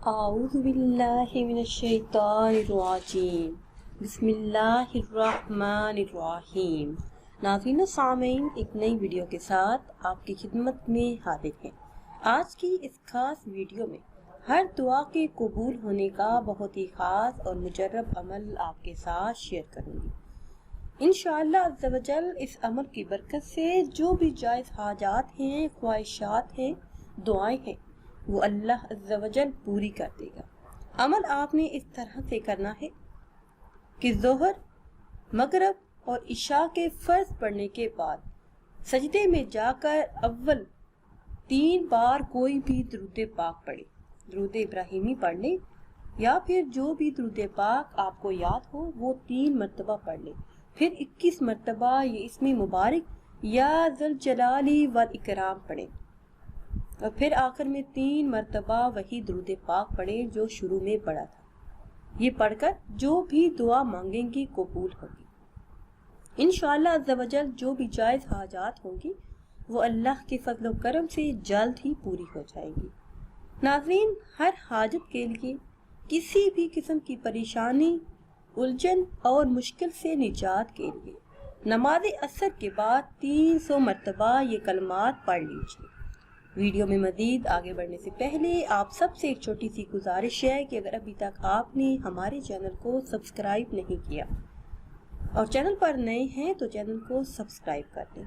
अऊज़ु बिल्लाहि मिनश्शैतानिर्रजीम बिस्मिल्लाहिर्रहमानिर्रहीम। नाज़रीन सामीन, एक नई वीडियो के साथ आपकी खिदमत में हाजिर हैं। आज की इस खास वीडियो में हर दुआ के कबूल होने का बहुत ही खास और मुजर्रब अमल आपके साथ शेयर करूँगी। इंशाअल्लाह अज़्ज़ा वजल इस अमल की बरकत से जो भी जायज़ हाजात हैं, ख्वाहिशात हैं, दुआएं हैं, वो अल्लाह अज़्ज़ा वजल पूरी कर देगा। अमल आपने इस तरह से करना है कि ज़ोहर, मगरिब और इशा के फ़र्ज पढ़ने के बाद सजदे में जाकर अव्वल 3 बार कोई भी दुरूद पाक पढ़े। दुरूद इब्राहिमी पढ़ ले या फिर जो भी दुरूद पाक आपको याद हो वो 3 मरतबा पढ़ ले। फिर 21 मरतबा ये इसमें मुबारक या ज़ुल जलाली वल इकराम पढ़े और फिर आखिर में 3 मरतबा वही दुरूद पाक पढ़े जो शुरू में पढ़ा था। ये पढ़कर जो भी दुआ मांगेंगी कबूल होगी इंशाअल्लाह अज़्ज़ा वजल। जो भी जायज़ हाजात होंगी वो अल्लाह के फज़ल व करम से जल्द ही पूरी हो जाएंगी। नाज़रीन, हर हाजत के लिए, किसी भी किस्म की परेशानी, उलझन और मुश्किल से निजात के लिए नमाज असर के बाद 300 मरतबा ये कलमात पढ़ लीजिए। वीडियो में मज़ीद आगे बढ़ने से पहले आप सबसे एक छोटी सी गुजारिश है कि अगर अभी तक आपने हमारे चैनल को सब्सक्राइब नहीं किया और चैनल पर नए हैं तो चैनल को सब्सक्राइब कर दें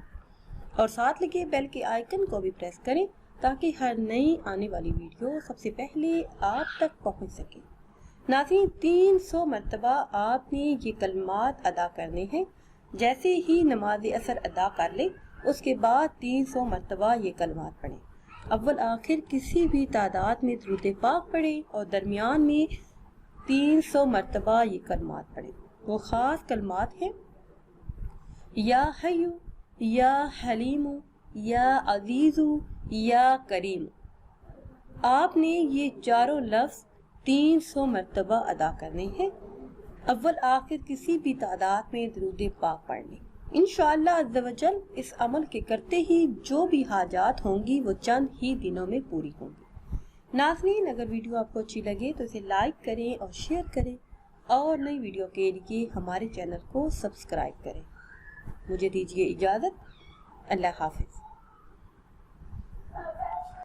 और साथ लगे बेल के आइकन को भी प्रेस करें ताकि हर नई आने वाली वीडियो सबसे पहले आप तक पहुंच सके। नाज़रीन, 300 मरतबा आपने ये कलमात अदा करने हैं। जैसे ही नमाज असर अदा कर ले उसके बाद 300 मरतबा ये कलमात पढ़ें। अव्वल आखिर किसी भी तादाद में दुरूद पाक पढ़ें और दरमियान में 300 मरतबा ये कलमात पढ़ें। वो ख़ास कलमात हैं, या हय्यु, या हलीमु, या अज़ीज़ु, या करीम। आपने ये चारों लफ्ज़ 300 मरतबा अदा करने हैं। अव्वल आखिर किसी भी तादाद में दुरूद पाक पढ़ने। इंशाअल्लाह अज़्ज़ा वजल इस अमल के करते ही जो भी हाजात होंगी वो चंद ही दिनों में पूरी होंगी। नाज़रीन, अगर वीडियो आपको अच्छी लगे तो इसे लाइक करें और शेयर करें और नई वीडियो के लिए हमारे चैनल को सब्सक्राइब करें। मुझे दीजिए इजाज़त। अल्लाह हाफ़िज़।